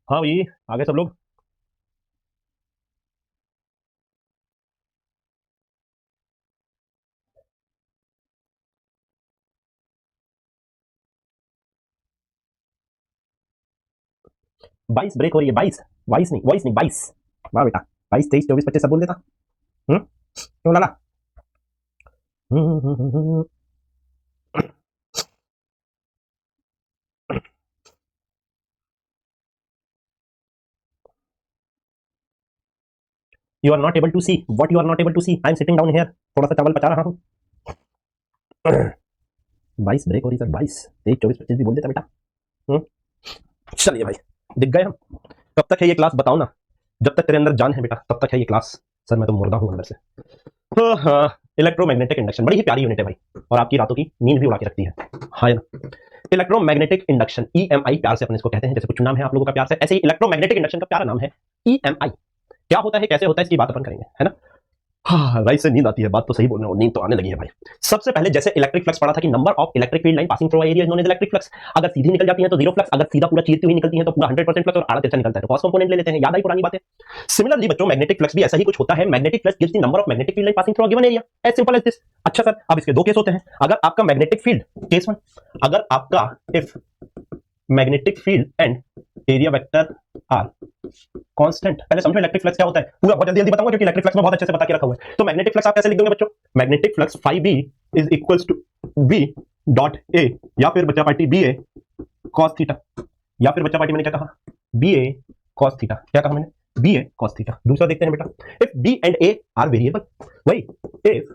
हाँ भाई, आगे सब लोग। बाईस ब्रेक हो रही है, 22। बाईस नहीं, वॉइस नहीं, 22। वाह बेटा। 22, 23, 24, 25 सब बोल देता। क्यों लाला? You are not able to see what you are not able to see. I am sitting down here, थोड़ा सा चावल पचा रहा हूँ। 22 ब्रेक हो रही सर, 22, 23, 24, 25 भी बोल देता बेटा। हम्म, चलिए भाई, दिख गए हम। कब तक है ये क्लास बताओ ना। जब तक तेरे अंदर जान है बेटा तब तक है ये क्लास। सर मैं तो मुर्दा हूँ अंदर से। हाँ हाँ, इलेक्ट्रोमैग्नेटिक इंडक्शन बड़ी ही प्यारी यूनिट है भाई, और आपकी रातों की नींद भी उड़ा के रखती है। हाँ ना। इलेक्ट्रोमैग्नेटिक इंडक्शन, ईएमआई प्यार से अपन इसको कहते हैं, जैसे कुछ नाम है आप लोगों का प्यार से, ऐसे ही इलेक्ट्रोमैग्नेटिक इंडक्शन का प्यारा नाम है ईएमआई। क्या होता है, कैसे होता है, इसकी बात अपन करेंगे, है ना। हाँ राइट से नींद आती है, बात तो सही बोल रहे हो, नींद तो आने लगी है भाई। सबसे पहले जैसे इलेक्ट्रिक फ्लक्स पढ़ा था कि number of electric field line passing through area is known as electric flux. अगर सीधी निकल जाती है तो जीरो फ्लक्स, अगर सीधा पूरा चीरती हुई निकलती है तो पूरा 100% फ्लक्स, और आड़ा तिरछा निकलता है तो कॉस कंपोनेंट ले लेते हैं। याद आई पुरानी बातें। सिमिलरली बच्चों, मैग्नेटिक फ्लक्स भी ऐसा ही कुछ होता है। Magnetic flux gives the number of magnetic field line passing through a given area, as simple as this. अच्छा सर, अब इसके दो केस होते हैं। अगर आपका मैग्नेटिक फील्ड, केस वन, अगर आपका if magnetic field and area vector are constant. पहले समझो इलेक्ट्रिक फ्लक्स क्या होता है, पूरा बहुत जल्दी जल्दी बताऊंगा क्योंकि इलेक्ट्रिक फ्लक्स में बहुत अच्छे से बता के रखा हुआ है। तो मैग्नेटिक फ्लक्स आप कैसे लिख दोगे बच्चों? Magnetic flux phi B is equals to B dot A, या फिर बच्चा party B A cos theta, या फिर बच्चा पार्टी मैंने क्या कहा, बी ए कॉस थीटा। क्या कहा मैंने? B A cos theta. दूसरा देखते हैं बेटा, if B and A are variable, वही if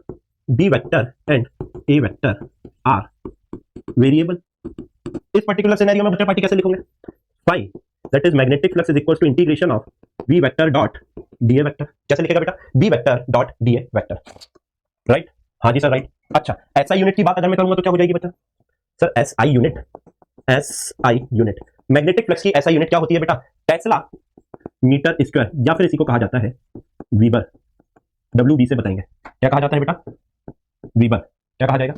B vector and A vector are variable. इस पर्टिकुलर सिनेरियो में बच्चा पार्टी कैसे लिखोगे? Phi that is magnetic flux is equal to integration of B vector dot D A vector. कैसे लिखेगा बेटा? B vector dot D A vector. Right? हाँ जी सर, राइट। अच्छा, एस आई यूनिट की बात अगर मैं करूंगा तो क्या हो जाएगी बच्चा? Sir S I unit, S I unit magnetic flux की एस आई यूनिट क्या होती है बेटा? टेस्ला मीटर स्क्वायर, या फिर इसी को कहा जाता है वीबर। डब्ल्यू बी से बताएंगे क्या कहा जाता है बेटा? वीबर। क्या कहा जाएगा?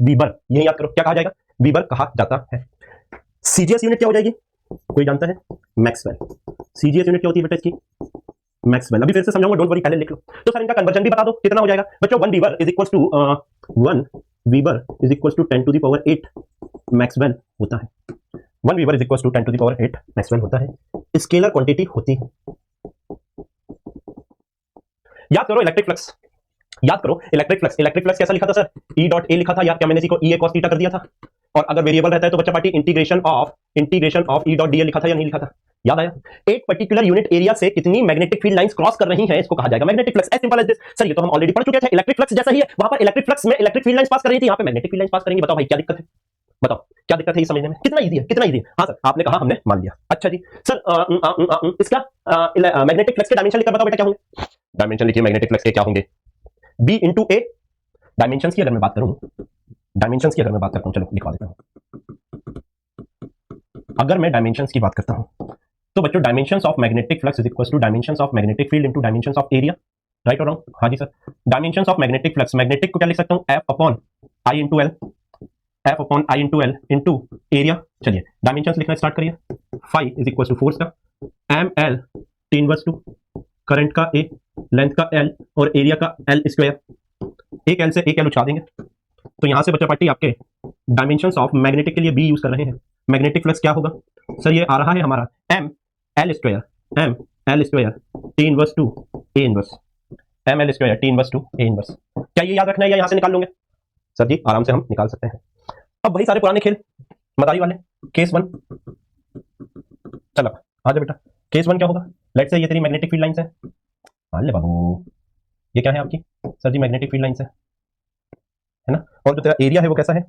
वीबर। ये याद करो, क्या कहा जाएगा? वीबर कहा जाता है। सीजीएस यूनिट क्या हो जाएगी? कोई जानता है? मैक्सवेल। सीजीएस यूनिट क्या होती है बेटा इसकी? मैक्सवेल। अभी फिर से समझाऊंगा, डोंट वरी, पहले लिख लो। तो सर इनका कन्वर्जन भी बता दो कितना हो जाएगा बच्चों? 1 weber is equals to 1 weber is equals to 10 to the power 8 Maxwell होता है। 1 weber is equals to 10 to the power 8 Maxwell होता है। स्केलर क्वांटिटी होती है। याद करो इलेक्ट्रिक फ्लक्स, याद करो इलेक्ट्रिक फ्लक्स। इलेक्ट्रिक फ्लक्स कैसा लिखा था सर? ई डॉट ए लिखा था, या क्या मैंने इसी को ई ए कॉस थीटा कर दिया था? और अगर वेरिएबल रहता है तो बच्चा party integration of E dot D ए लिखा था या नहीं लिखा था? याद आया? एक पर्टिकुलर यूनिट एरिया से कितनी मैग्नेटिक फील्ड लाइंस क्रॉस कर रही हैं, इसको कहा जाएगा magnetic flux. As simple as this. Sir ये तो हम ऑलरेडी पढ़ चुके थे, इलेक्ट्रिक फ्लक्स जैसा ही है। वहां पर इलेक्ट्रिक फ्लक्स में इलेक्ट्रिक फील्ड लाइंस पास कर रही थी, यहाँ पे मैग्नेटिक फील्ड लाइंस पास करेंगी। बताओ भाई क्या दिक्कत है? बताओ क्या दिक्कत है ये समझने में? कितना इजी है, कितना इजी है। हाँ सर, आपने कहा, हमने मान लिया। अच्छा जी सर, इसका मैग्नेटिक फ्लक्स के डायमेंशन लिखकर बताओ बेटा क्या होंगे? डायमेंशन लिखिए मैग्नेटिक फ्लक्स के क्या होंगे? बी इंटू ए। डायमेंशन की अगर मैं बात करूं, डायमेंशन की अगर मैं बात करता हूं, चलो लिखवा देता हूं। अगर मैं डायमेंशन की बात करता हूं तो बच्चों dimensions of magnetic flux is equal to dimensions of magnetic field into dimensions of area. Right और रॉन्ग? हाँ जी sir. Dimensions of magnetic flux, magnetic को क्या लिख सकता हूं? F upon I into L, F upon I into L into area. चलिए dimensions लिखना स्टार्ट करिए। Five is equal to force का M L T inverse two, current का ए, लेंथ का एल, और एरिया का एल स्क्वायर। एक L से एक एल उठा देंगे तो यहां से बच्चा पार्टी आपके डायमेंशंस ऑफ मैग्नेटिक के लिए बी यूज कर रहे हैं। मैग्नेटिक फ्लक्स क्या होगा सर? ये आ रहा है हमारा M L square, M L square T inverse two A inverse, M L square T inverse two A inverse. क्या ये याद रखना है या यहां से निकाल लूंगे? सर जी आराम से हम निकाल सकते हैं। अब भाई सारे पुराने खेल मदारी वाले। केस वन, चल अब आ जा बेटा। केस वन क्या होगा? लेट्स से ये तेरी मैग्नेटिक फील्ड लाइंस है। मान ले बाबू, ये क्या है आपकी? सर जी मैग्नेटिक फील्ड लाइंस है ना। और जो तेरा एरिया है वो कैसा है?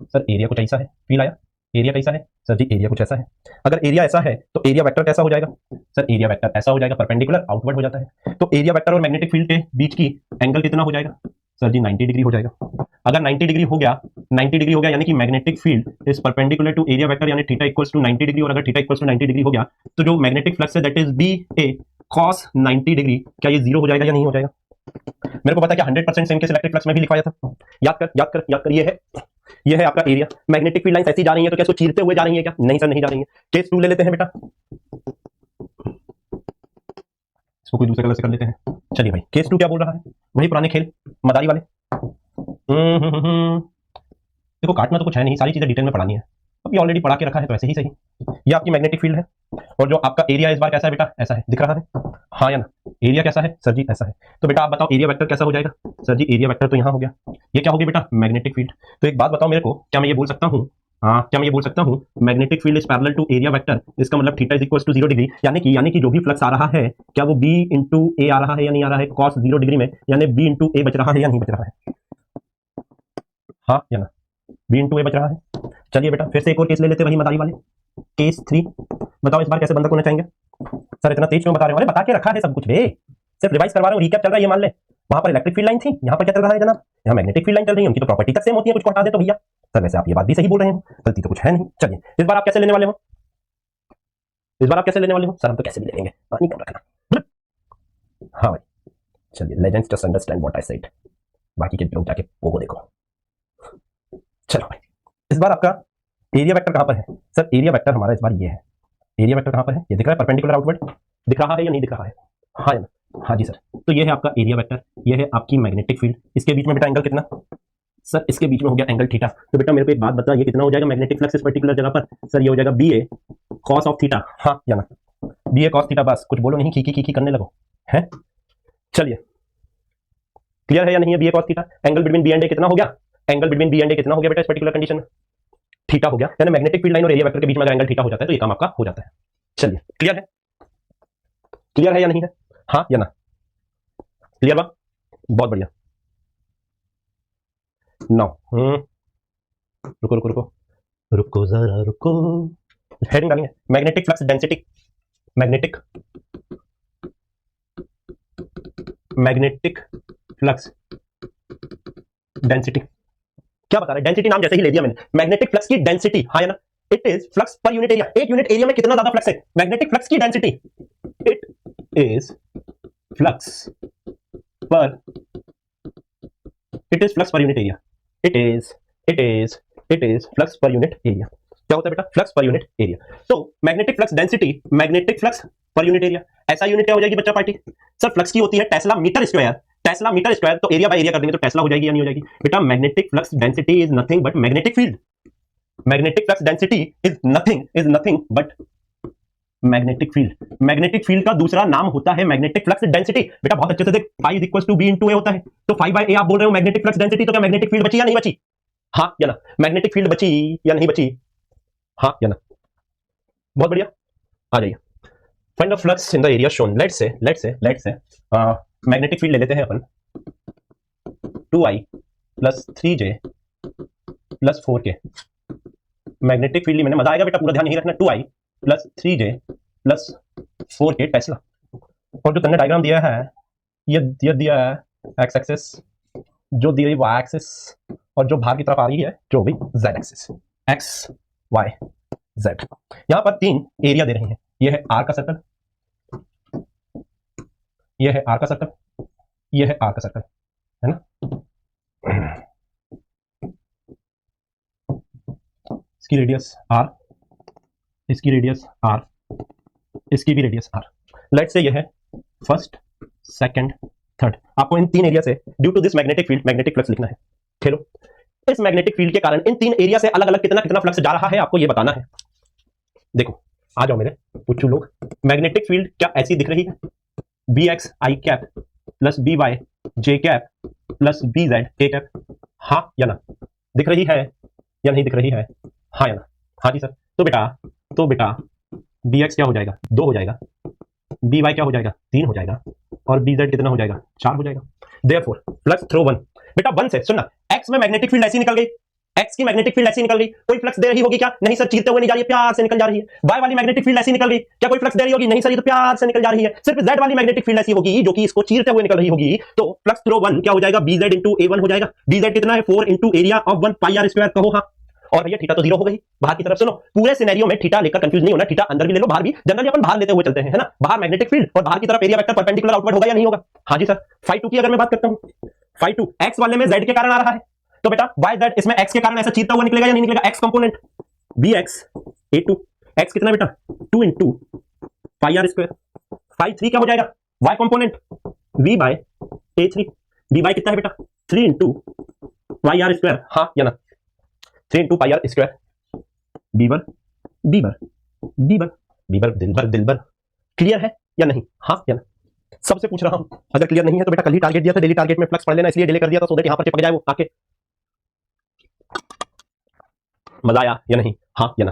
सर एरिया कुछ ऐसा है। फील आया? एरिया कैसा है? सर जी एरिया कुछ ऐसा है। अगर एरिया ऐसा है तो एरिया वेक्टर कैसा हो जाएगा? सर एरिया वेक्टर ऐसा हो जाएगा, परपेंडिकुलर आउटवर्ड हो जाता है। तो एरिया वेक्टर और मैग्नेटिक फील्ड के बीच की एंगल कितना हो जाएगा? सर जी 90 डिग्री हो जाएगा। अगर 90 डिग्री हो गया, 90 डिग्री हो गया यानी कि magnetic field is perpendicular to area vector, यानी थीटा इक्वल्स टू 90 डिग्री। और अगर थीटा इक्वल्स टू 90 डिग्री हो गया तो जो मैग्नेटिक फ्लक्स है that is B A cos 90 degree, क्या ये जीरो हो जाएगा या नहीं हो जाएगा? मेरे को पता है क्या 100% सेम केस इलेक्ट्रिक फ्लक्स में भी लिखवाया था। याद कर याद कर याद कर, ये है ये है आपका एरिया। मैग्नेटिक फील्ड लाइंस ऐसी जा रही है तो क्या इसको चीरते हुए जा रही है क्या? नहीं सर, नहीं जा रही है। केस 2 ले लेते हैं बेटा, इसको कोई दूसरे कलर से कर लेते हैं। चलिए भाई, केस 2 क्या बोल रहा है? वही पुराने खेल मदारी वाले। देखो काटना तो कुछ है नहीं, सारी चीजें डिटेल में पढ़ानी है। अभी ऑलरेडी पढ़ा के रखा है तो ऐसे ही सही। ये आपकी मैग्नेटिक फील्ड है और जो आपका एरिया इस बार कैसा है बेटा? ऐसा है, दिख रहा है? हाँ या ना? एरिया कैसा है सर जी? ऐसा है। तो बेटा आप बताओ एरिया वेक्टर कैसा हो जाएगा? सर जी एरिया वेक्टर तो यहाँ हो गया, ये क्या होगी बेटा? Magnetic field. तो एक बात बताओ मेरे को, क्या मैं ये बोल सकता हूँ, क्या मैं ये बोल सकता हूँ magnetic field is parallel to area vector? इसका मतलब theta is equal to 0 degree, यानी कि जो भी फ्लक्स आ रहा है क्या वो b इंटू ए आ रहा है या नहीं आ रहा है cos 0 डिग्री में, यानी b इंटू ए बच रहा है या नहीं बच रहा है? हाँ या ना? b इंटू ए बच रहा है। चलिए बेटा फिर से एक और केस ले लेते वही मदारी वाले, केस 3। बताओ इस बार कैसे बंधक होना चाहेंगे? सर इतना तेज क्यों बता रहे हो? अरे बता के रखा है सब कुछ रे, सिर्फ रिवाइज करवा रहा हूँ, रिकैप चल रहा है। ये मान ले वहां पर इलेक्ट्रिक फील्ड लाइन थी, यहाँ पर क्या चल रहा है जनाब? यहाँ मैग्नेटिक फील्ड लाइन चल रही है। उनकी तो प्रॉपर्टी तक सेम होती है, कुछ को हटा दे तो भैया। सर वैसे आप ये बात भी सही बोल रहे हो, गलती तो कुछ है नहीं। चलिए इस बार आप कैसे लेने वाले हो? इस बार आप कैसे लेने वाले हो? सर हम तो कैसे भी ले लेंगे, पानी कम रखना। हाँ भाई चलिए, legends just understand what I said, बाकी के लोग जाके वो देखो। चलो भाई इस बार आपका एरिया वेक्टर कहां पर है? सर एरिया वेक्टर हमारा इस बार ये है। एरिया वेक्टर कहां पर है? ये दिख रहा है परपेंडिकुलर आउटवर्ड, दिख रहा है या नहीं दिख रहा है? हाँ या ना? हाँ जी सर। तो ये है आपका एरिया वेक्टर, ये है आपकी मैग्नेटिक फील्ड। इसके बीच में बेटा एंगल कितना? सर इसके बीच में हो गया एंगल थीटा। तो बेटा मेरे को एक बात बता, ये कितना हो जाएगा मैग्नेटिक फ्लक्स इस पर्टिकुलर जगह पर? सर ये हो जाएगा B A cos of theta. हाँ या ना? B A cos theta. बस कुछ बोलो नहीं, खीखी खीखी करने लगो है। चलिए क्लियर है या नहीं है? B A cos theta. Angle between B and A कितना हो गया? Angle between B and A कितना हो गया बेटा इस पर्टिकुलर कंडीशन में? थीटा हो गया। यानी मैग्नेटिक फील्ड लाइन और एरिया वेक्टर के बीच में अगर एंगल थीटा हो जाता है तो ये काम आपका हो जाता है। चलिए क्लियर है? क्लियर है या नहीं है? हाँ या ना? क्लियर बा? बहुत बढ़िया। नाउ रुको रुको रुको रुको जरा रुको, हेडिंग डालेंगे magnetic flux density. Magnetic flux density क्या बता रहा है? डेंसिटी नाम जैसे ही ले दिया मैंने, मैग्नेटिक फ्लक्स की डेंसिटी। हाँ या ना? It is flux per unit area. एक यूनिट एरिया में कितना ज्यादा फ्लक्स है? मैग्नेटिक फ्लक्स की density. It is flux per unit area. It is flux per unit area. क्या होता है बेटा? Flux per unit area. तो magnetic flux density, magnetic flux per unit area. ऐसा यूनिट क्या हो जाएगी बच्चा पार्टी? सर फ्लक्स की होती है tesla metre square. Tesla metre square तो एरिया बाय एरिया कर देंगे तो टेस्ला हो जाएगी या नहीं हो जाएगी? बेटा magnetic flux density is nothing but magnetic field. Magnetic flux density is nothing but magnetic field. Magnetic field का दूसरा नाम होता है मैग्नेटिक फ्लक्स डेंसिटी। बेटा बहुत अच्छे से देख, phi is equal to B into A होता है। तो फाई बाय ए आप बोल रहे हो मैग्नेटिक फ्लक्स डेंसिटी, तो क्या मैग्नेटिक फील्ड बची या नहीं बची? हाँ या ना? मैग्नेटिक फील्ड बची या नहीं बची? हाँ या ना? बहुत बढ़िया, आ जाइए। Find the flux in the area shown. Let's say magnetic field ले लेते हैं अपन 2i plus 3j plus 4k। Magnetic field मैंने, मजा आएगा बेटा, पूरा ध्यान नहीं रखना। 2i plus 3j plus 4k Tesla. और जो तुमने डायग्राम दिया है ये दिया है एक्स एक्सिस, जो दी गई वाई एक्सिस, और जो बाहर की तरफ आ रही है जो भी Z axis, X Y Z. यहां पर 3 एरिया दे रहे हैं। ये है आर का सर्कल, ये है आर का सर्कल, ये है आर का सर्कल, है ना? इसकी रेडियस आर, इसकी रेडियस आर, इसकी भी रेडियस आर। लेट्स से ये है फर्स्ट, सेकंड, थर्ड। आपको इन 3 एरिया से due to this magnetic field magnetic flux लिखना है। खेलो, इस मैग्नेटिक फील्ड के कारण इन 3 एरिया से अलग अलग कितना फ्लक्स जा रहा है आपको ये बताना है। देखो आ जाओ मेरे पुच्चू लोग, मैग्नेटिक फील्ड क्या ऐसी दिख रही है? बी एक्स आई कैप प्लस बी वाई जे कैप प्लस बी जेड के कैप। हाँ या ना? दिख रही है या नहीं दिख रही है? हाँ या ना? हाँ जी सर। तो बेटा बी एक्स क्या हो जाएगा? 2 हो जाएगा, बी वाई क्या हो जाएगा? 3 हो जाएगा, और बी जेड कितना हो जाएगा? 4 हो जाएगा। Therefore flux throw 1। बेटा 1 से सुनना, एक्स में मैग्नेटिक फील्ड ऐसी निकल गई, एक्स की मैग्नेटिक फील्ड ऐसी निकल गई, कोई फ्लक्स दे रही होगी क्या? नहीं सर, चीरते हुए नहीं जा रही है, प्यार से निकल जा रही है। वाई वाली मैग्नेटिक फील्ड ऐसी निकल गई, क्या कोई फ्लक्स दे रही होगी? नहीं सर, ये तो प्यार से निकल जा रही है। सिर्फ जेड वाली मैग्नेटिक फील्ड ऐसी होगी जो कि इसको चीरते हुए निकल रही होगी। तो फ्लक्स थ्रो 1 क्या हो जाएगा? बी जेड इंटू ए 1 हो जाएगा। बी जेड कितना है? 4 into area of 1 pi R square. कहो हाँ। और भैया थीटा तो 0 हो गई बाहर की तरफ। सुनो, पूरे सिनेरियो में थीटा लेकर कंफ्यूज नहीं होना, थीटा अंदर भी ले लो बाहर भी, जनरली अपन बाहर लेते हुए चलते हैं, है ना? बाहर मैग्नेटिक फील्ड और बाहर की तरफ एरिया वेक्टर परपेंडिकुलर आउटवर्ड होगा या नहीं होगा? हाँ जी सर। फाई 2 की अगर मैं बात करता हूं, फाई 2 एक्स वाले में जेड के कारण आ रहा है, तो बेटा वाई जेड इसमें एक्स के कारण ऐसा चीरता हुआ निकलेगा या नहीं निकलेगा, X component B X A two, X कितना बेटा 2 into pi R square, pi 3 क्या हो जाएगा Y component V by A three, V by कितना है बेटा 3 इंटू पाई आर स्क्वायर, हाँ या ना 3 into pi R square, weber weber weber weber दिलबर दिलबर, क्लियर है या नहीं, हाँ या ना, सबसे पूछ रहा हूं, अगर क्लियर नहीं है तो बेटा कल ही टारगेट दिया था, डेली टारगेट में फ्लक्स पढ़ लेना, इसलिए डिले कर दिया था सो दैट यहां पर चिपक जाए वो आके। मजा आया या नहीं, हाँ या ना,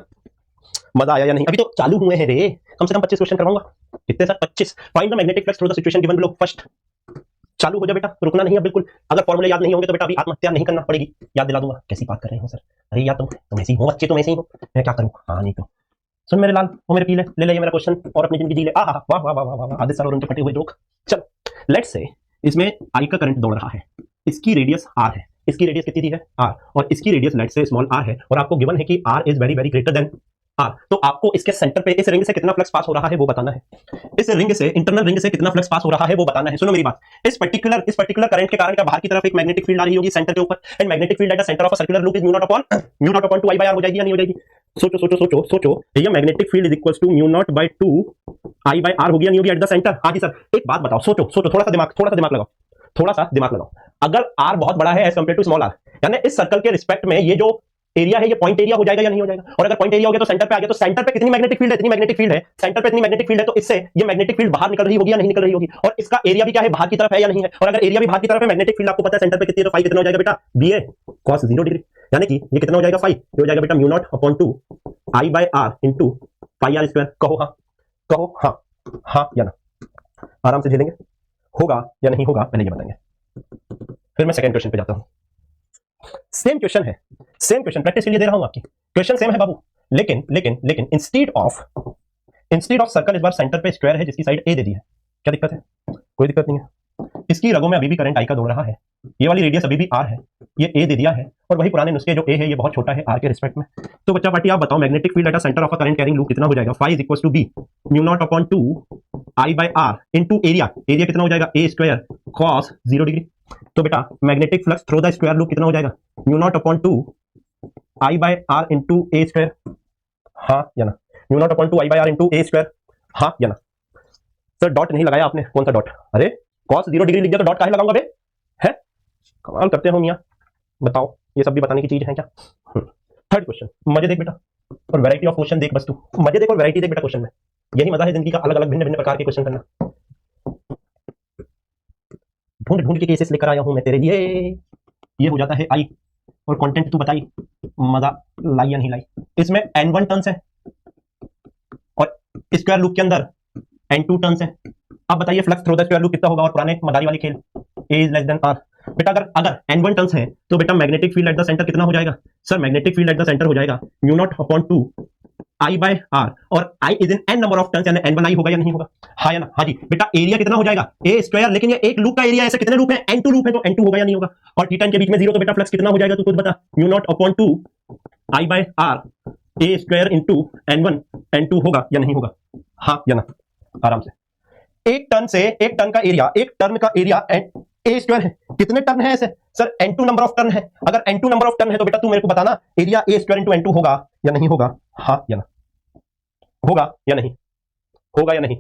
मजा आया या नहीं, अभी तो चालू हुए हैं रे, कम से कम 25 क्वेश्चन करवाऊंगा, कितने sir 25, find the magnetic flux through the situation given below, first चालू हो जा बेटा, रुकना नहीं है बिल्कुल, अगर फॉर्मूले याद नहीं होंगे तो बेटा अभी आत्महत्या नहीं करना पड़ेगी, याद दिला दूंगा, कैसी बात कर रहे हो सर, अरे यार तुम ऐसे ही हो, अच्छे तुम ऐसे ही हो, मैं क्या करूं, हाँ नहीं तो सुन मेरे लाल, वो मेरे पीले, ले ले ये मेरा क्वेश्चन और अपनी जिंदगी जी ले, वाह वाह वाह वाह वाह, आधे साल और उनके फटे हुए जोक। चलो लेट्स से इसमें आई का करंट दौड़ रहा है, इसकी रेडियस आर है, इसकी रेडियस कितनी दी है आर, और इसकी radius let's say small R है, और आपको गिवन है कि R is very very greater than R, तो आपको इसके सेंटर पे इस रिंग से कितना फ्लक्स पास हो रहा है वो बताना है, इस रिंग से इंटरनल रिंग से कितना फ्लक्स पास हो रहा है वो बताना है। सुनो मेरी बात, इस पर्टिकुलर करंट के कारण क्या बाहर की तरफ एक मैग्नेटिक फील्ड आ रही होगी सेंटर के ऊपर, and magnetic field at the centre of a circular loop is mu not upon 2 I by R हो जाएगी या नहीं हो जाएगी, सोचो सोचो सोचो सोचो, ये magnetic field is equals to mu not by 2 I by R होगी या नहीं होगी एट द सेंटर, हाँ जी सर, एक बात बताओ, सोचो सोचो, थोड़ा सा दिमाग लगाओ, थोड़ा सा दिमाग लगाओ, अगर आर बहुत बड़ा है as compare to small R, यानी इस सर्कल के रिस्पेक्ट में ये जो एरिया है ये पॉइंट एरिया हो जाएगा या नहीं हो जाएगा, और अगर पॉइंट एरिया हो गया तो सेंटर पे आ गया, तो सेंटर पे कितनी मैग्नेटिक फील्ड है, इतनी मैग्नेटिक फील्ड है, सेंटर पे इतनी मैग्नेटिक फील्ड है, तो इससे ये मैग्नेटिक फील्ड बाहर निकल रही होगी या नहीं निकल रही होगी, और इसका एरिया भी क्या है बाहर की तरफ है या नहीं है, और अगर एरिया भी बाहर की तरफ है, मैग्नेटिक फील्ड आपको पता है सेंटर पे कितनी है, तो फाई कितना हो जाएगा बेटा बी ए cos 0 डिग्री, यानी कि ये कितना हो जाएगा फाई, ये हो जाएगा बेटा mu not upon 2 I by R into pi R square, कहो हाँ हाँ या ना, आराम से झेलेंगे, होगा या नहीं होगा पहले ये बताएंगे, फिर मैं सेकंड क्वेश्चन पे जाता हूं। सेम क्वेश्चन है, सेम क्वेश्चन प्रैक्टिस के लिए दे रहा हूं आपकी, क्वेश्चन सेम है बाबू, लेकिन इंस्टीड ऑफ सर्कल इस बार सेंटर पे स्क्वायर है जिसकी साइड ए दे दी है, क्या दिक्कत है, कोई दिक्कत नहीं है, इसकी रगों में अभी भी करंट आई का दौड़ रहा है, ये वाली रेडियस अभी भी आर है, ये ए दे दिया है, और वही पुराने नुस्खे जो ए है ये बहुत छोटा है आर के रिस्पेक्ट में, तो बच्चा पार्टी आप बताओ magnetic field at the centre of a current carrying loop कितना हो जाएगा, phi is equals to B mu not upon 2 I by R into area, area कितना हो जाएगा ए स्क्वायर cos 0 डिग्री, तो बेटा magnetic flux through the square loop कितना हो जाएगा mu not upon 2 I by R into A square, हाँ या ना, mu not upon 2 I by R into A square, हाँ या ना, सर डॉट नहीं लगाया आपने, कौन सा डॉट, अरे cos 0 डिग्री लिख दिया तो डॉट काहे लगाऊंगा बे, है कमाल करते हो मियां, बताओ ये सब भी बताने की चीज है क्या। थर्ड क्वेश्चन, मजे देख बेटा और वैरायटी ऑफ क्वेश्चन देख, बस तू मजे देख और वैरायटी देख बेटा क्वेश्चन में, यही मजा है जिंदगी का, अलग अलग भिन्न भिन्न प्रकार के क्वेश्चन करना, ढूंढ ढूंढ के केसेस लेकर आया हूं मैं तेरे लिए, ये हो जाता है आई, और कंटेंट तू बताई मजा लाई या नहीं लाई, इसमें n1 टर्न्स है और स्क्वायर लूप के अंदर n2 टर्न्स है, अब बताइए flux through the square loop कितना होगा, और पुराने मदारी वाली खेल a is less than r, बेटा अगर n1 टर्न्स है तो बेटा magnetic field at the centre कितना हो जाएगा, sir magnetic field at the centre हो जाएगा mu not upon 2 I by R, और I is in N number of turns, यानी n1 आई होगा या नहीं होगा, हाँ या ना, हाँ जी बेटा एरिया कितना हो जाएगा ए स्क्वायर, लेकिन ये एक लूप का एरिया, ऐसे कितने लूप है n2 लूप है, तो n2 होगा या नहीं होगा, और थीटा के बीच में 0, तो बेटा फ्लक्स कितना हो जाएगा तू खुद बता, mu not upon 2 I by R A square into n1 n2 होगा या नहीं होगा, हाँ या ना, आराम से, एक टर्न का एरिया ए स्क्वायर है, कितने टर्न है ऐसे, sir n2 number of turn है, अगर n2 नंबर ऑफ टर्न है तो बेटा तू मेरे को बताना area A square into n2 होगा या नहीं होगा, हाँ या ना, होगा या नहीं, होगा या नहीं,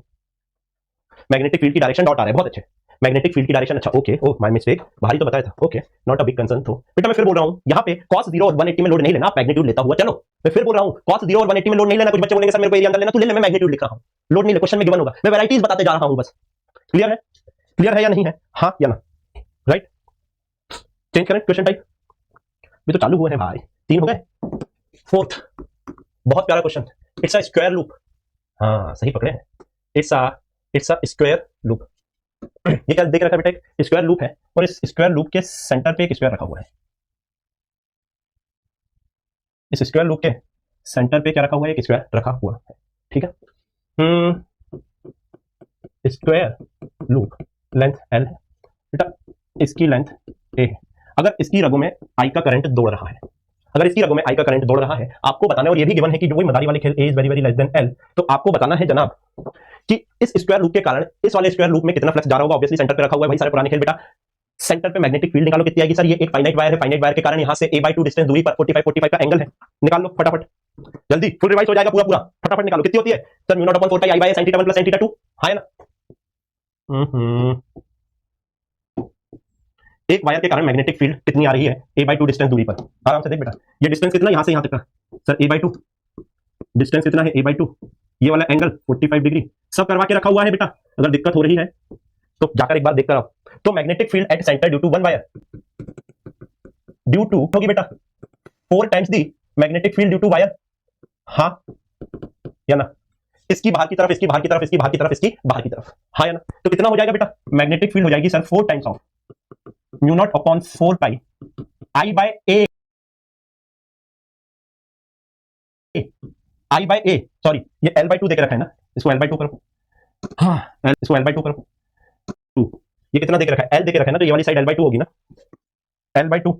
मैग्नेटिक फील्ड की डायरेक्शन डॉट आ रहा है, बहुत अच्छे, मैग्नेटिक फील्ड की डायरेक्शन, अच्छा ओके, ओह माय मिस्टेक, भारी तो बताया था, okay not a big concern, तो बेटा मैं फिर बोल रहा हूं यहां पे cos 0 और 180 में लोड नहीं लेना, आप मैग्नीट्यूड लेता हुआ चलो, मैं फिर बोल रहा हूं cos 0 और 180 में लोड नहीं लेना, कुछ बच्चे बोलेंगे सर मेरे को एरिया अंदर लेना, तू ले ले, मैं मैग्नीट्यूड लिख रहा हूं, लोड नहीं ले, क्वेश्चन में गिवन होगा, मैं वैरायटीज बताते जा रहा हूं बस, क्लियर है या नहीं है, हाँ या ना, राइट, चेंज करें क्वेश्चन टाइप, भी तो चालू हुए हैं भाई, 3 हो गए, फोर्थ बहुत प्यारा question, it's a square loop, हाँ सही पकड़े हैं, इट्स अ स्क्वायर लूप, ये क्या देख रखा है बेटा, एक स्क्वायर लूप है और इस स्क्वायर लूप के सेंटर पे एक स्क्वायर रखा हुआ है, इस स्क्वायर लूप के सेंटर पे क्या रखा हुआ है, एक स्क्वायर रखा हुआ है, ठीक है, स्क्वायर लूप लेंथ l है बेटा, इसकी लेंथ a है, अगर इसकी रगों में आई का करंट दौड़ रहा है, अगर इसकी रगों में आई का करंट दौड़ रहा है, आपको बताना है, और ये भी गिवन है कि जो वही मदारी वाले खेल a is very very less than l, तो आपको बताना है जनाब कि इस स्क्वायर लूप के कारण इस वाले स्क्वायर लूप में कितना फ्लक्स जा रहा होगा, ऑब्वियसली सेंटर पे रखा हुआ है, भाई सारे पुराने खेल बेटा, सेंटर पे मैग्नेटिक फील्ड निकालो कितनी आएगी सर, ये एक फाइनाइट वायर है, फाइनाइट वायर के कारण यहां से a/2 डिस्टेंस दूरी पर 45 का एंगल है, निकाल लो फटाफट, जल्दी फुल रिवाइज हो जाएगा पूरा पूरा, फटाफट निकालो कितनी होती है sir, mu not upon 4 pi i/a sin θ1 plus sin θ2, हाँ है ना। एक वायर के कारण मैग्नेटिक फील्ड कितनी आ रही है a/2 डिस्टेंस दूरी पर, आराम से देख बेटा, ये डिस्टेंस कितना यहां से यहां तक का सर a/2, डिस्टेंस कितना है a/2, ये वाला एंगल 45 डिग्री, सब करवा के रखा हुआ है बेटा, अगर दिक्कत हो रही है तो जाकर एक बार देख कर आओ। तो magnetic field at centre due to one wire, due to होगी बेटा 4 times the magnetic field due to wire, हाँ या ना, इसकी बाहर की तरफ, इसकी बाहर की तरफ, इसकी बाहर की तरफ, इसकी बाहर की तरफ, हाँ या ना। तो कितना हो जाएगा बेटा, मैग्नेटिक फील्ड हो जाएगी sir 4 times of mu naught upon 4 pi i/a, i/a sorry, ये l/2 देके रखा है ना, इसको l/2 करो, हाँ इसको l/2 करो, 2, ये कितना देके रखा है, l देके रखा है ना, तो ये वाली साइड l/2 होगी ना, l/2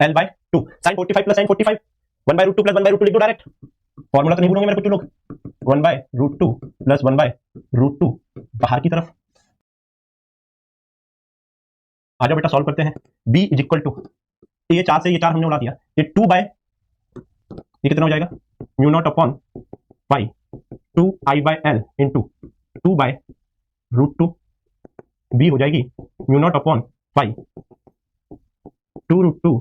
l/2 sin 45 plus sin 45 1/√2 plus 1/√2 लिख दो डायरेक्ट, फॉर्मूला तो नहीं भूलोगे मेरे कुछ लोग, 1/√2 प्लस 1/√2 बाहर की तरफ, आ जाओ बेटा सॉल्व करते हैं, b इज इक्वल टू, ये 4 से ये 4 हमने उड़ा दिया, ये 2 बाय, ये कितना हो जाएगा mu not upon pi 2 i/l into 2/√2, b हो जाएगी mu naught upon pi 2√2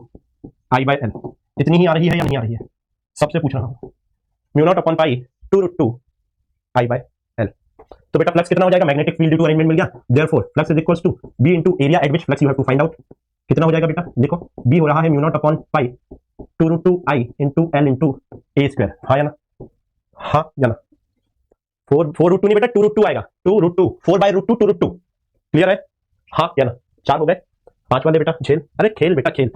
i/l, इतनी ही आ रही है या नहीं आ रही है, सबसे पूछ रहा हूं, mu naught upon pi 2√2 i/l। तो बेटा फ्लक्स कितना हो जाएगा, magnetic field due to arrangement मिल गया, therefore flux is equals to b into area at which flux you have to find out, कितना हो जाएगा बेटा देखो, b हो रहा है mu not upon pi 2√2 i into l into a square, हाँ या ना, हाँ या ना, 4√2 नहीं बेटा 2√2 आएगा, 2√2 4/√2 2√2, क्लियर है, हाँ या ना, 4 हो गए, 5 वाले बेटा झेल, अरे खेल बेटा खेल,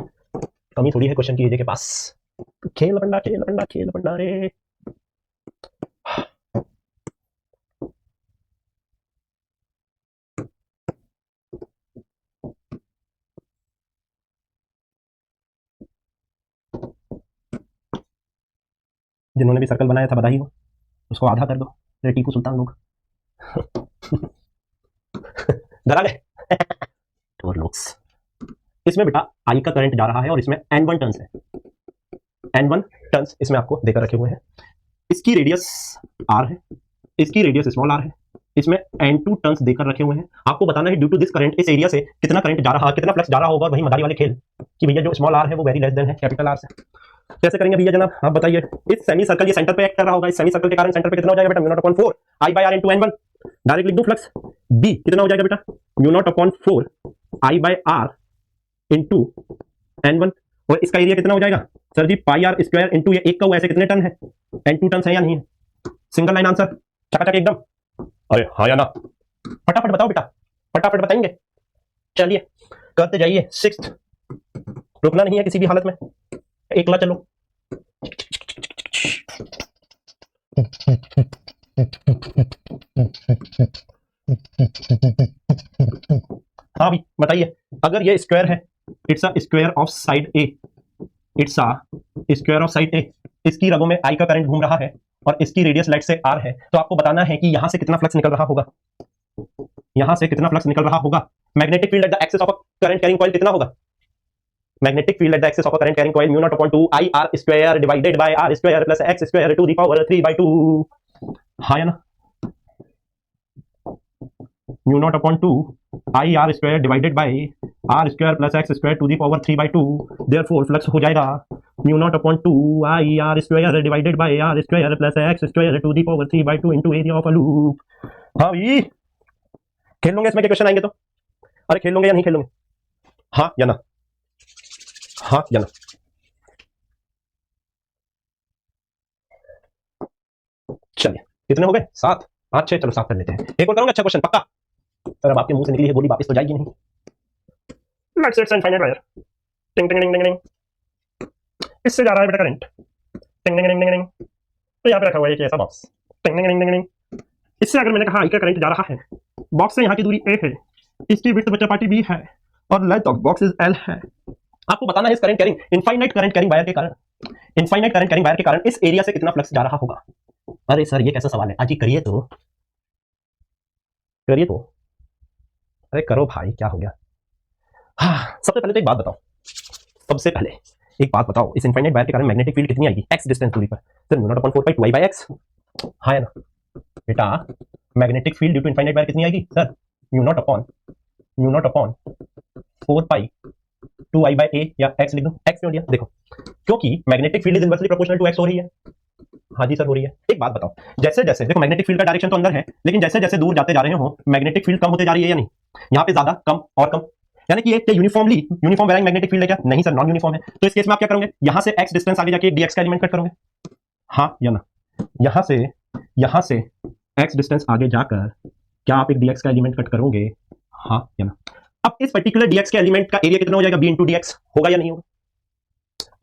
कमी थोड़ी है क्वेश्चन की एजे के पास, खेल बंडा खेल बंडा खेल बंडा रे। जिन्होंने भी सर्कल बनाया था बधाई हो, उसको आधा कर दो, टीपू सुल्तान लोग डरा गए और लोग, इसमें बेटा आई का करंट जा रहा है और इसमें n1 टर्न्स है, n1 टर्न्स इसमें आपको देकर रखे हुए हैं, इसकी रेडियस r है, इसकी रेडियस स्मॉल r है, इसमें n2 टर्न्स देकर रखे हुए हैं, आपको बताना है ड्यू टू दिस करंट इस एरिया से कितना करंट जा रहा, कितना फ्लक्स जा रहा होगा, वही मदारी वाले खेल कि भैया जो स्मॉल r है वो वेरी लेस देन है कैपिटल R से, कैसे करेंगे भैया जनाब आप बताइए, इस सेमी सर्कल ये सेंटर पे एक्ट कर रहा होगा, इस सेमी सर्कल के कारण सेंटर पे कितना हो जाएगा बेटा mu not upon 4 i/r into n1, direct लिख दूं फ्लक्स, b कितना हो जाएगा बेटा mu not upon 4 i/r into n1, और इसका एरिया कितना हो जाएगा सर जी पाई r स्क्वायर इनटू ये एक का ऐसे कितने टर्न है, n2 टर्न्स है या नहीं है, सिंगल लाइन आंसर चकाचक एकदम, अरे हाँ या ना, फटाफट बताओ बेटा, फटाफट बताएंगे, चलिए करते जाइए, 6th रुकना नहीं है किसी भी हालत में, एकला चलो हाँ भी बताइए, अगर ये स्क्वायर है, it's a square of side A, it's a square of side A, इसकी रगों में आई का करंट घूम रहा है और इसकी रेडियस लाइट से आर है, तो आपको बताना है कि यहां से कितना फ्लक्स निकल रहा होगा, यहां से कितना फ्लक्स निकल रहा होगा, magnetic field at the axis of a current carrying coil कितना होगा, magnetic field at the axis of a current carrying coil mu not upon 2 I R square divided by R square plus X square to the power 3/2, हाँ या ना, mu not upon 2 I R square divided by R square plus X square to the power 3/2, therefore flux हो जाएगा mu not upon 2 I R square divided by R square plus X square to the power 3/2 into area of a loop. हाँ भाई खेल लोगे इसमें के question आएंगे तो, अरे खेल लोगे या नहीं खेल लोगे, हाँ या ना, हाँ या ना, चलिए कितने हो गए 7 5 6, चलो 7 कर लेते हैं, एक और करूंगा अच्छा क्वेश्चन पक्का, सर अब आपके मुंह से निकली है बोली वापस तो जाएगी नहीं, लेट्स इट्स इनफाइनाइट वायर, टिंग टिंग टिंग टिंग टिंग, इससे जा रहा है बेटा करंट, टिंग टिंग टिंग टिंग टिंग, तो यहाँ पे रखा हुआ है एक ऐसा बॉक्स, टिंग टिंग टिंग टिंग टिंग, इससे अगर मैंने कहा आई का करंट जा रहा है, बॉक्स से यहाँ की दूरी a है, इसकी विड्थ बचा पार्टी b है और length of box is l है, आपको बताना है इस current carrying infinite current carrying wire के कारण, इनफाइनाइट करंट कैरिंग वायर के कारण इस एरिया से कितना फ्लक्स जा रहा होगा। अरे सर ये कैसा सवाल है, आज ही करिए तो, करिए तो। अरे करो भाई, क्या हो गया। हाँ, सबसे पहले तो एक बात बताओ, सबसे पहले एक बात बताओ, इस इनफाइनाइट वायर के कारण मैग्नेटिक फील्ड कितनी आएगी एक्स डिस्टेंस दूरी पर? Sir mu not upon 4 pi 2i by X. हाँ है ना बेटा, magnetic field due to infinite wire कितनी आएगी sir? Mu not upon 4 pi 2i by A, या एक्स लिख दो। एक्स क्यों लिया? देखो, क्योंकि magnetic field is inversely proportional to X हो रही है। हाँ जी सर, हो रही है। एक बात बताओ, जैसे जैसे देखो मैग्नेटिक फील्ड का डायरेक्शन तो अंदर है, लेकिन जैसे जैसे दूर जाते जा रहे हो मैग्नेटिक फील्ड कम होते जा रही है या नहीं? यहाँ पे ज्यादा, कम और कम, यानी कि ये यूनिफॉर्म वेराइंग मैग्नेटिक फील्ड है क्या? नहीं सर, नॉन यूनिफॉर्म है। तो इस केस में आप क्या करोगे? यहाँ से एक्स डिस्टेंस आगे जाके एक dx का एलिमेंट कट करोगे, हाँ या ना? यहाँ से एक्स डिस्टेंस आगे जाकर क्या आप एक dx का एलिमेंट कट करोगे, हाँ या ना? अब इस पर्टिकुलर dx के एलिमेंट का एरिया कितना हो जाएगा? b इंटू dx होगा या नहीं होगा?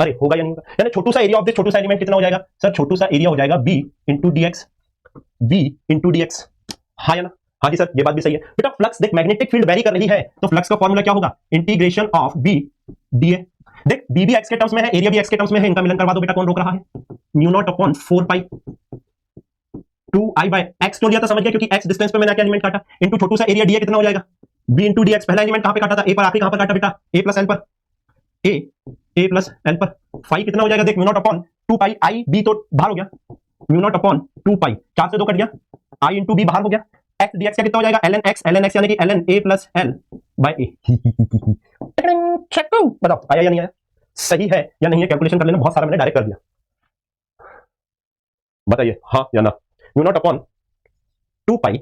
अरे होगा या नहीं होगा? यानी छोटू सा एरिया ऑफ दिस छोटू सा एलिमेंट कितना हो जाएगा सर? छोटू सा एरिया हो जाएगा b इंटू dx, हाँ या ना? हाँ जी सर, ये बात भी सही है बेटा। फ्लक्स देख, मैग्नेटिक फील्ड वेरी कर रही है, तो फ्लक्स का फॉर्मूला क्या होगा? Integration of b dA। देख b भी x के टर्म्स में है, एरिया भी x के टर्म्स में है, इनका मिलन करवा दो बेटा। कौन रोक रहा है? Mu not upon 4 pi 2i bye x क्यों लिया था? समझ गया, क्योंकि x डिस्टेंस पे मैंने क्या एलिमेंट काटा, इंटू छोटू सा एरिया dA कितना हो जाएगा? b into dx। पहला एलिमेंट कहां पे काटा था? a पर, आखिरी कहां पर काटा बेटा? a प्लस l पर। a प्लस l पर 5 कितना हो जाएगा? देख, mu naught upon 2 pi i b तो बाहर हो गया, म्यू नॉट अपॉन 2 पाई, 4 से 2 कट गया, i इंटू b बाहर हो गया। x dx का कितना हो जाएगा? ln x यानी कि ln a plus l by a। बताओ आया या नहीं आया? सही है या नहीं है? कैलकुलेशन कर लेना, बहुत सारा मैंने डायरेक्ट कर दिया, बताइए हाँ या ना? Mu not upon 2 pi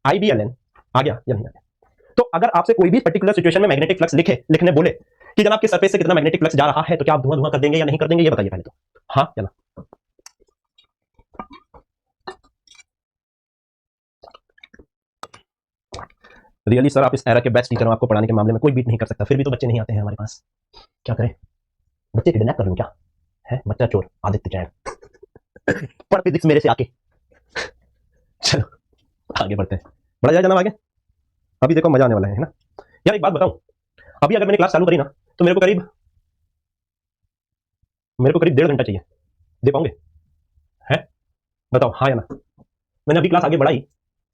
i b ln आ गया या नहीं आ गया? तो अगर आपसे कोई भी पर्टिकुलर सिचुएशन में मैग्नेटिक फ्लक्स लिखने बोले कि जनाब के सरफेस से कितना मैग्नेटिक फ्लक्स जा रहा है, तो क्या आप धुआं धुआं कर देंगे या नहीं कर देंगे? ये बताइए पहले तो, हाँ या ना? रियली सर, आप इस एरा के बेस्ट टीचर हो, आपको पढ़ाने के मामले में कोई बीट नहीं कर सकता, फिर भी तो बच्चे नहीं आते हैं हमारे पास, क्या करें? बच्चे किडनैप कर लूं क्या? है बच्चा चोर आदित्य जैन पढ़ फिजिक्स मेरे से आके। चलो आगे बढ़ते हैं, बढ़ा जाए जनाब आगे। अभी देखो मजा आने वाला है ना यार। एक बात बताऊं, अभी अगर मैंने क्लास चालू करी ना, तो मेरे को करीब 1.5 घंटा चाहिए, दे पाओगे? है बताओ हाँ या ना? मैंने अभी क्लास आगे बढ़ाई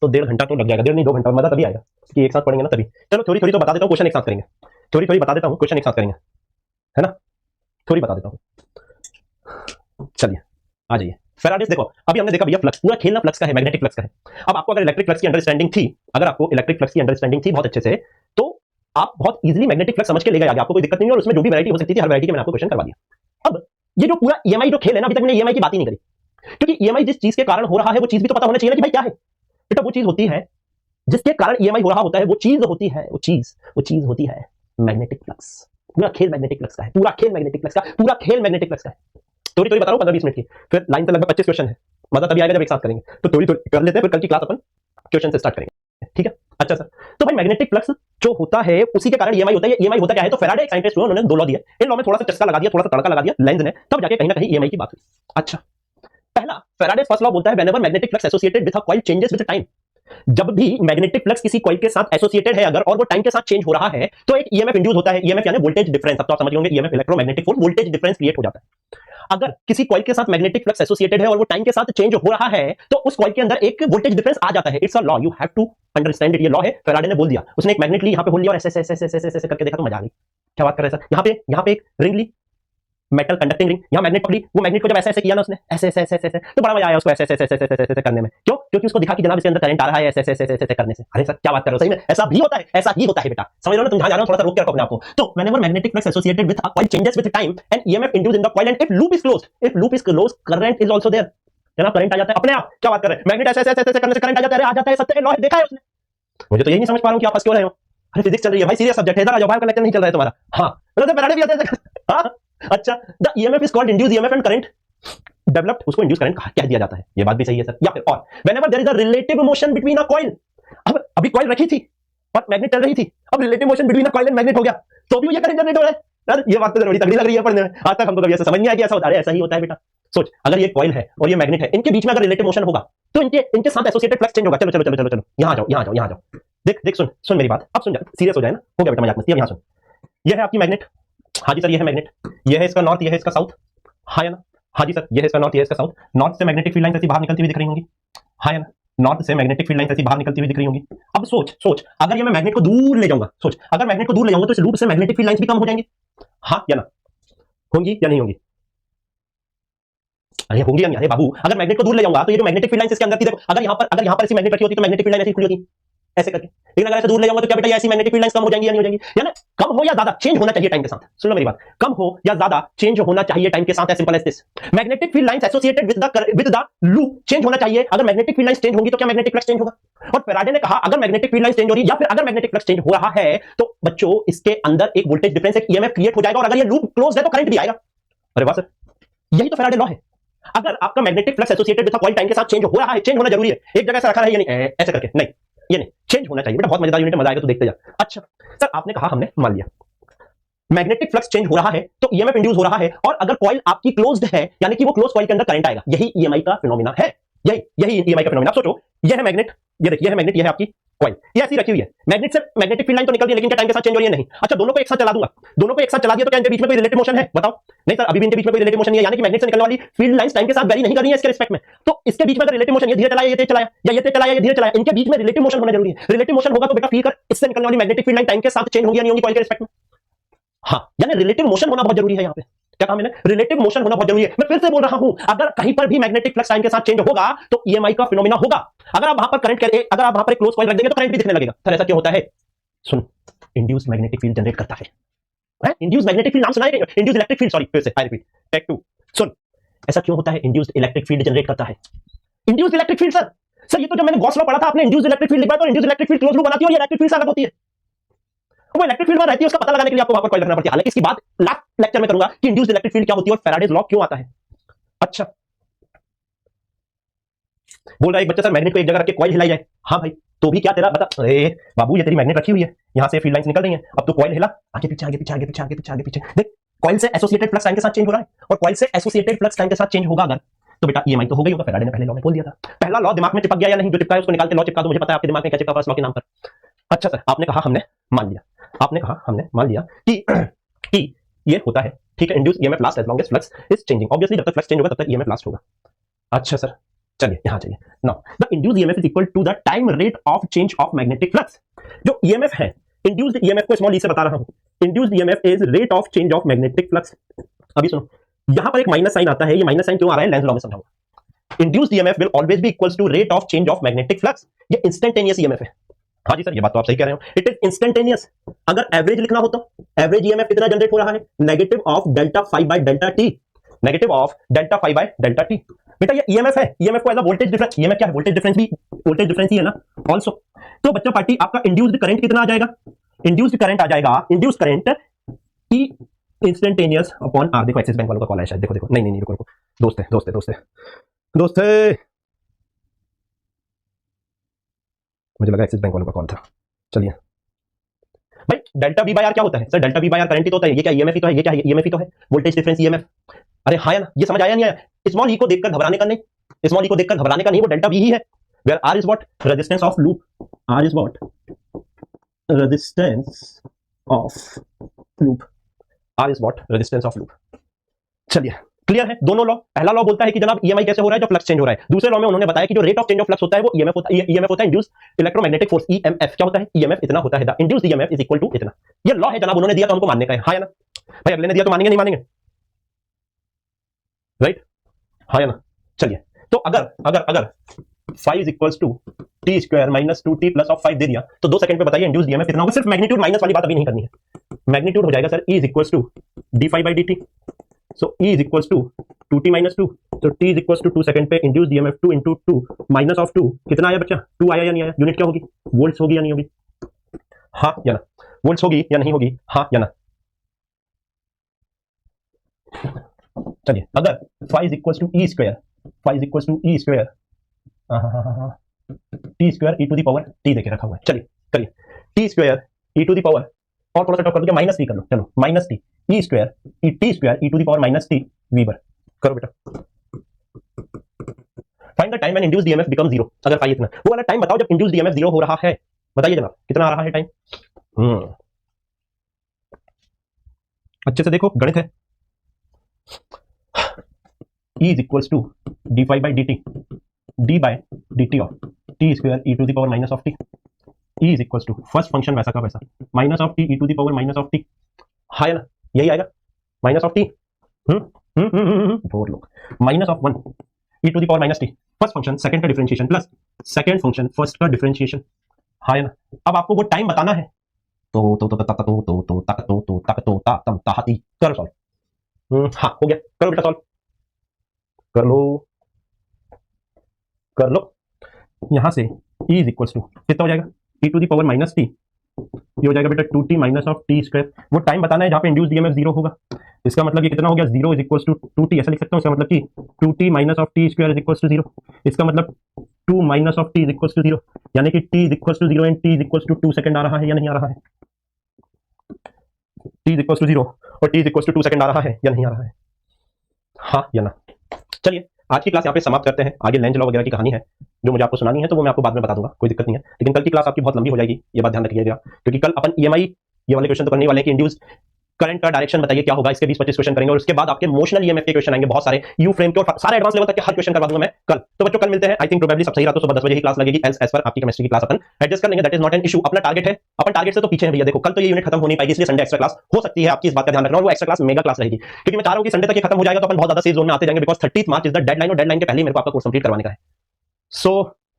तो 1.5 घंटा तो लग जाएगा, 1.5 नहीं 2 घंटा, मजा तभी आएगा कि एक साथ पढ़ेंगे ना तभी। चलो थोड़ी थोड़ी तो बता देता हूँ, क्वेश्चन एक साथ करेंगे, थोड़ी बता देता हूँ, क्वेश्चन एक साथ करेंगे, है ना? थोड़ी बता देता हूँ, चलिए आ जाइए। फेराडेस देखो, अभी हमने देखा भैया फ्लक्स, पूरा खेलना फ्लक्स का है, मैग्नेटिक फ्लक्स का है। अब आपको अगर इलेक्ट्रिक फ्लक्स की अंडरस्टैंडिंग थी, अगर आपको इलेक्ट्रिक फ्लक्स की अंडरस्टैंडिंग थी बहुत अच्छे से, तो आप बहुत इजीली मैग्नेटिक फ्लक्स समझ के ले गए आगे, आपको कोई दिक्कत नहीं है। और उसमें जो भी वैरायटी हो सकती थी, हर वैरायटी के मैंने आपको क्वेश्चन करवा दिया। अब ये जो पूरा ईएमआई जो खेल है ना, अभी तक मैंने ईएमआई की बात ही नहीं करी, क्योंकि ईएमआई जिस चीज के कारण हो रहा है वो चीज भी तो पता होना चाहिए ना कि भाई क्या है बेटा। वो चीज होती है जिसके कारण ईएमआई हो रहा होता है, वो चीज होती है, वो चीज होती है मैग्नेटिक फ्लक्स। पूरा खेल मैग्नेटिक फ्लक्स का है, पूरा खेल मैग्नेटिक फ्लक्स का, पूरा खेल मैग्नेटिक फ्लक्स का है। थोड़ी बता रहा हूँ 15-20 मिनट की, फिर लाइन से लगभग 25 क्वेश्चन है, मजा तभी आएगा जब एक साथ करेंगे। तो थोड़ी कर लेते हैं, फिर कल की क्लास अपन क्वेश्चन से स्टार्ट करेंगे, ठीक है? अच्छा सर, तो भाई मैग्नेटिक फ्लक्स जो होता है उसी के कारण ईएमआई होता है। ईएमआई होता क्या है? तो फेराडे एक साइंटिस्ट हुए, उन्होंने 2 लॉ दिए, इन लॉ में थोड़ा सा चस्का लगा दिया, थोड़ा सा तड़का लगा दिया लेंस ने, तब जाके कहीं ना कहीं ईएमआई की बात हुई। अच्छा, पहला फेराडेस फर्स्ट लॉ बोलता है whenever magnetic flux associated with a coil changes with time. जब भी मैग्नेटिक फ्लक्स किसी कॉइल के साथ एसोसिएटेड है अगर, और वो टाइम के साथ चेंज हो रहा है, तो एक ईएमएफ इंड्यूस होता है। ईएमएफ यानी वोल्टेज डिफरेंस, अब तो आप समझ होंगे, EMF electromagnetic force, voltage difference create हो जाता है। अगर किसी कॉइल के साथ मैग्नेटिक फ्लक्स एसोसिएटेड है और वो टाइम के साथ चेंज हो रहा है, तो उस कॉइल के अंदर एक वोल्टेज डिफरेंस आ जाता है। It's a law, you have to understand it. ये लॉ है, फेराडे ने बोल दिया। उसने एक मैग्नेट ली, यहां पे होल लिया और ऐसे ऐसे ऐसे ऐसे करके देखा तो मजा आ गई। क्या बात कर रहे हैं सर? यहां पे एक रिंग ली, मेटल कंडक्टिंग रिंग, यहां मैग्नेट पकड़ी, वो मैग्नेट को जब ऐसे ऐसे किया ना उसने, ऐसे ऐसे ऐसे ऐसे, तो बड़ा मजा आया उसको ऐसे ऐसे ऐसे ऐसे ऐसे करने में। क्यों? क्योंकि उसको दिखा कि जनाब इसके अंदर करंट आ रहा है ऐसे ऐसे ऐसे ऐसे करने से। अरे सर क्या बात कर रहे हो, सही में ऐसा भी होता है, ऐसा ही होता है बेटा, समझ रहे हो ना? तुम जहां जा रहे हो थोड़ा सा रोक के रखो अपने आप को। तो whenever magnetic flux associated with a coil changes with time and EMF induced in the coil and if loop is closed current is also there. जनाब करंट आ जाता है अपने आप। क्या बात कर रहे हैं? मैग्नेट ऐसे ऐसे ऐसे करने से करंट आ जाता है, आ जाता है, सत्य है, लॉ है, देखा है उसने। मुझे तो यही नहीं समझ पा रहा हूं कि आप फंस क्यों रहे हो। अरे फिजिक्स चल रही है भाई, सीरियस सब्जेक्ट है, इधर आ जाओ, बायो का लेक्चर नहीं चल रहा है तुम्हारा। हां मतलब फेराडे भी आते हैं। हां अच्छा, the EMF is called induced EMF and current developed, उसको इंड्यूस करंट कह दिया जाता है। ये बात भी सही है सर। या फिर और whenever there is a relative motion between a coil, अब अभी कॉइल रखी थी और मैग्नेट चल रही थी, अब relative motion between a coil and magnet हो गया, तो भी ये करंट जनरेट हो रहा है। यार ये बात तो बड़ी तगड़ी लग रही है पढ़ने में, आज तक हमको कभी ऐसा समझ नहीं आया कि ऐसा होता है। ऐसा ही होता है बेटा। सोच, अगर ये कॉइल है और ये मैग्नेट है, इनके बीच में अगर रिलेटिव मोशन होगा तो इनके साथ एसोसिएटेड फ्लक्स चेंज होगा। चलो चलो चलो चलो चलो, यहां आ जाओ। देख सुन मेरी बात, अब सुन जा, सीरियस हो जाए ना, हो गया बेटा मजाक मस्ती। अब यहां सुन, ये है आपकी मैग्नेट, हाँ जी सर, ये है मैग्नेट, ये है इसका नॉर्थ, ये है इसका साउथ, हाँ या ना? हाँ जी सर, ये है इसका नॉर्थ, ये है इसका साउथ। नॉर्थ से मैग्नेटिक फील्ड लाइन ऐसी बाहर निकलती हुई दिख रही होंगी, हाँ या ना? नॉर्थ से मैग्नेटिक फील्ड लाइन ऐसी बाहर निकलती हुई दिख रही होंगी। अब सोच सोच, अगर ये मैं मैग्नेट को दूर ले जाऊंगा, सोच अगर मैग्नेट को दूर ले जाऊंगा तो इस लूप से मैग्नेटिक फील्ड लाइंस भी कम हो जाएंगी, हाँ या ना? होंगी या नहीं होंगी? अरे होंगी या नहीं? अरे बाबू, अगर मैग्नेट को दूर ले जाऊंगा तो ये जो मैग्नेटिक फील्ड लाइंस इसके अंदर थी, देखो अगर यहाँ पर ऐसी मैग्नेट रखी होती तो मैग्नेटिक फील्ड लाइन ऐसी खुली होती ऐसे करके, लेकिन अगर ऐसे दूर ले जाऊंगा तो क्या बेटा ये ऐसी मैग्नेटिक फील्ड लाइंस कम हो जाएंगी या नहीं हो जाएंगी? या ना कम हो या ज्यादा चेंज होना चाहिए टाइम के साथ। सुन लो मेरी बात, कम हो या ज्यादा चेंज होना चाहिए टाइम के साथ, as simple as this. Magnetic field lines associated with the loop change होना चाहिए। अगर मैग्नेटिक फील्ड लाइंस चेंज होंगी तो क्या मैग्नेटिक फ्लक्स चेंज होगा? और फैराडे ने कहा अगर मैग्नेटिक फील्ड लाइंस चेंज हो रही है या फिर अगर मैग्नेटिक फ्लक्स चेंज हो रहा है तो बच्चों इसके अंदर एक वोल्टेज डिफरेंस, एक ईएमएफ क्रिएट हो जाएगा, और अगर ये लूप क्लोज है तो करंट भी आएगा। अरे वाह सर, यही तो फैराडे लॉ है। अगर आपका magnetic flux associated with coil time के साथ चेंज हो रहा है, चेंज होना जरूरी है, एक जगह से रखा है या नहीं ऐसे करके नहीं, ये नहीं, चेंज होना चाहिए बेटा। बहुत मजेदार यूनिट, मजा आएगा तो देखते जा। अच्छा सर, आपने कहा, हमने मान लिया मैग्नेटिक फ्लक्स चेंज हो रहा है तो ईएमएफ इंड्यूस हो रहा है, और अगर कॉइल आपकी क्लोज्ड है यानी कि वो क्लोज कॉइल के अंदर करंट आएगा, यही ईएमआई का फिनोमिना है। यही ईएमआई का फिनोमिना। सोचो ये है मैग्नेट, ये देखिए है मैग्नेट, ये है आपकी कॉइल, ये ऐसी रखी हुई है। मैग्नेट से मैग्नेटिक फील्ड लाइन तो निकल रही है, लेकिन क्या टाइम के साथ चेंज हो रही है? नहीं। अच्छा दोनों को एक साथ चला दूंगा, दोनों को एक साथ चला दिया तो क्या इनके बीच में कोई रिलेटिव मोशन है? बताओ। नहीं सर, अभी भी इनके बीच में कोई रिलेटिव मोशन नहीं है, यानी कि मैग्नेट से निकलने वाली फील्ड लाइंस टाइम के साथ वेरी नहीं कर रही है इसके रिस्पेक्ट में। तो इसके बीच में अगर रिलेटिव मोशन, ये धीरे चलाया, ये तेज चलाया, या ये तेज चलाया, ये धीरे चलाया, इनके बीच में रिलेटिव मोशन होना जरूरी है। रिलेटिव मोशन होगा तो बेटा फील कर, इससे निकलने वाली मैग्नेटिक फील्ड लाइन टाइम के साथ चेंज होगी या नहीं होगी कॉइल के रिस्पेक्ट में? हाँ, यानी रिलेटिव मोशन होना बहुत जरूरी है। यहाँ पे क्या कहा मैंने? रिलेटिव मोशन होना बहुत जरूरी है। मैं फिर से बोल रहा हूं, अगर कहीं पर भी मैग्नेटिक फ्लक्स टाइम के साथ चेंज होगा तो ईएमआई का फिनोमिना होगा। अगर आप वहां पर करंट करें, अगर आप वहां पर एक क्लोज कॉइल रख देंगे तो करंट भी दिखने लगेगा। सर ऐसा क्यों होता है? सुन, इंड्यूस्ड मैग्नेटिक फील्ड जनरेट करता है। इंड्यूस्ड मैग्नेटिक फील्ड नाम सुना है? इंड्यूस्ड इलेक्ट्रिक फील्ड, सॉरी फिर से आई रिपीट, टेक 2। सुन, ऐसा क्यों होता है? इंड्यूस्ड इलेक्ट्रिक फील्ड जनरेट करता है। इंड्यूस्ड इलेक्ट्रिक फील्ड सर ये तो जब मैंने गॉस लॉ पढ़ा था, आपने इंड्यूस्ड इलेक्ट्रिक फील्ड लिखा, तो induced electric field close loop बनाती है और ये इलेक्ट्रिक फील्ड से अलग होती है। वो इलेक्ट्रिक फील्ड में रहती है, उसका पता लगाने के लिए आपको वहां पर कॉइल रखना पड़ती है। हालांकि इसकी बात लास्ट लेक्चर में करूंगा कि इंड्यूस्ड इलेक्ट्रिक फील्ड क्या होती है और फैराडेज लॉ क्यों आता है। अच्छा, बोल रहा है एक बच्चा, सर मैग्नेट को एक जगह रख के कॉइल हिलाई जाए। हाँ भाई, तो भी क्या तेरा बता। अरे बाबू, ये तेरी मैग्नेट रखी हुई है, यहां से फील्ड लाइंस निकल रही हैं, अब तो कॉइल हिला, आगे पीछे आगे पीछे आगे पीछे आगे पीछे आगे पीछे। देख, कॉइल से एसोसिएटेड फ्लक्स टाइम के साथ चेंज हो रहा है, और कॉइल से एसोसिएटेड फ्लक्स टाइम के साथ चेंज होगा अगर, तो बेटा ईएमआई तो हो गई होगा। फैराडे ने पहले लॉ में बोल दिया था। पहला लॉ दिमाग में चिपक गया या नहीं? जो चिपका है उसको निकाल के लॉ चिपका दो। मुझे पता है आपके दिमाग में क्या चिपका फर्स्ट लॉ के नाम पर। अच्छा सर, आपने कहा हमने मान लिया, आपने कहा हमने मान लिया कि ये होता है, ठीक है। Induce EMF last as long as flux is changing. Obviously जब तक फ्लक्स चेंज होगा तब तक ईएमएफ लास्ट होगा। अच्छा सर, चलिए यहां चाहिए। Now the induced EMF is equal to the time rate of change of magnetic flux. जो ईएमएफ है, इंड्यूस्ड ईएमएफ को स्मॉल ई से बता रहा हूं। Induced EMF is rate of change of magnetic flux. अभी सुनो, यहां पर एक माइनस साइन आता है, ये माइनस साइन क्यों आ रहा है? लेंज लॉ में समझाऊंगा। Induced EMF will always be equals to rate of change of magnetic flux. ये इंस्टेंटेनियस ईएमएफ है। हाँ जी सर, ये बात तो आप सही कह रहे हो, इट इज इंस्टेंटेनियस। अगर एवरेज लिखना हो तो एवरेज ईएमएफ कितना जनरेट हो रहा है? Negative of delta phi by delta T, negative of delta phi by delta T. बेटा ये ईएमएफ है, ईएमएफ को as a voltage difference, EMF क्या है? वोल्टेज डिफरेंस भी, वोल्टेज डिफरेंस ही है ना आल्सो। तो बच्चा पार्टी आपका इंड्यूस्ड करंट कितना आ जाएगा? इंड्यूस्ड करंट आ जाएगा, induced current E instantaneous upon R. देखो एक्सिस बैंक वालों का कॉल है शायद, देखो देखो, नहीं नहीं नहीं, रुको, दोस्त है दोस्त है दोस्त है दोस्त है, मुझे लगा एक्सिस बैंक वालों का कॉल था। चलिए भाई, डेल्टा वी बाय आर क्या होता है? Sir delta V by R current ही तो होता है। ये क्या ईएमएफ ही तो है? ये क्या है? ईएमएफ ही तो है, वोल्टेज डिफरेंस ईएमएफ। अरे हाँ या ना? ये समझ आया नहीं आया? स्मॉल ई को देखकर घबराने का नहीं, स्मॉल ई को देखकर घबराने का नहीं, वो डेल्टा वी ही है। Where R is what? Resistance of loop. R is what? Resistance of loop. R is what? Resistance of loop. चलिए क्लियर है दोनों लॉ। पहला लॉ बोलता है कि जनाब ईएमआई कैसे हो रहा है? जो फ्लक्स चेंज हो रहा है। दूसरे लॉ में उन्होंने बताया कि जो rate of change of flux होता है वो ईएमएफ होता है, ईएमएफ होता है इंड्यूस्ड इलेक्ट्रोमैग्नेटिक फोर्स, ईएमएफ क्या होता है? ईएमएफ इतना होता है, the induced EMF is equal to इतना। ये लॉ है जनाब, उन्होंने दिया तो हमको मानने का है। हाँ या ना भाई? अगले ने दिया तो मानेंगे नहीं मानेंगे? राइट, हाँ या ना? चलिए, तो अगर अगर अगर phi is equals to T square minus 2t plus of 5 दे दिया तो 2 सेकंड पे बताइए इंड्यूस्ड ईएमएफ कितना होगा? सिर्फ मैग्नीट्यूड माइनस वाली बात अभी नहीं करनी है। मैग्नीट्यूड हो जाएगा sir E is equals to d5 by dt। So E is equals to 2t minus 2, तो t is equals to 2 second पे induced EMF 2 into 2 minus of 2 कितना आया बच्चा? 2 आया या नहीं आया? यूनिट क्या होगी? वोल्ट्स होगी या नहीं होगी? हाँ या ना? वोल्ट्स होगी या नहीं होगी? हाँ या ना? चलिए, अगर phi is equals to E square, phi is equals to E square, T square E to the power T देके रखा हुआ है। चलिए करिए, T square E to the power, और थोड़ा सा टॉप कर दो, माइनस टी कर लो। चलो minus T E square E T square E to the power minus T weber करो बेटा। Find the time when induced EMF become zero. अगर फाइव इतना, वो वाला टाइम बताओ जब इंड्यूस्ड ईएमएफ जीरो हो रहा है। बताइए जनाब कितना आ रहा है टाइम? अच्छे से देखो, गणित है। E is equals to d5 by dt, d by dt of T square E to the power minus of T is equal to first function वैसा का वैसा minus of T E to the power minus of T, हाँ या ना, यही आएगा minus of T लोग minus of one E to the power minus T first function second का differentiation plus second function first का डिफरेंशिएशन, हाँ या ना। अब आपको वो टाइम बताना है ताहती करो सॉल्व। हाँ हो गया, करो बेटा सॉल्व, कर लो यहां से e इज इक्वल टू कितना हो जाएगा e to the power minus T, ये हो जाएगा बेटा 2t minus of T square. वो टाइम बताना है जहां पे इंड्यूस्ड ईएमएफ जीरो होगा, इसका मतलब ये कितना हो गया 0 इज इक्वल टू 2t, ऐसा लिख सकता हूं, इसका मतलब कि 2t minus of T square is equal to 0, इसका मतलब 2 minus of T is equal to 0, यानी कि t is equal to 0 and t is equal to 2 second आ रहा है या नहीं आ रहा है, t इज इक्वल टू 0 और t is equal to 2 second आ रहा है या नहीं आ रहा है, हाँ या ना। चलिए आज की क्लास यहाँ पे समाप्त करते हैं, आगे लेंज लॉ वगैरह की कहानी है जो मुझे आपको सुनानी है तो वो मैं आपको बाद में बता दूंगा, कोई दिक्कत नहीं है, लेकिन कल की क्लास आपकी बहुत लंबी हो जाएगी, ये बात ध्यान रखिएगा, क्योंकि कल अपन ईएमआई ये वाले क्वेश्चन तो करने वाले हैं कि इंड्यूस करंट का डायरेक्शन बताइए क्या होगा, इसके 20-25 क्वेश्चन करेंगे और उसके बाद आपके मोशनल ईएमएफ के क्वेश्चन आएंगे बहुत सारे, यू फ्रेम के और सारे एडवांस लेवल तक के हर क्वेश्चन करवा दूंगा मैं कल। तो बच्चों कल मिलते हैं, आई थिंक प्रोबेबली सब सही रहा तो सुबह 10 बजे ही क्लास लगेगी, एल्स एज पर आपकी केमिस्ट्री की क्लास अपन एडजस्ट कर लेंगे, that is not an issue. अपना टारगेट है, अपन टारगेट से तो पीछे है भैया, देखो कल तो ये यूनिट खत्म हो नहीं पाएगी, इसलिए संडे एक्स्ट्रा क्लास हो सकती है, आपकी इस बात का ध्यान रखना, और वो एक्स्ट्रा क्लास मेगा क्लास रहेगी, क्योंकि मैं चाह रहा हूं कि संडे तक ये खत्म हो जाएगा तो अपन बहुत ज्यादा सेफ जोन में आते जाएंगे, because 30 March is the deadline और डेडलाइन के पहले ही मेरे को आपका कोर्स कंप्लीट करवाने का है। सो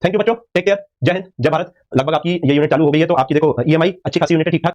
थैंक यू बच्चों, टेक केयर, जय हिंद जय भारत। लगभग आपकी ये यूनिट चालू हो गई है तो आपकी देखो ईएमआई अच्छी खासी यूनिट है, ठीक ठाक।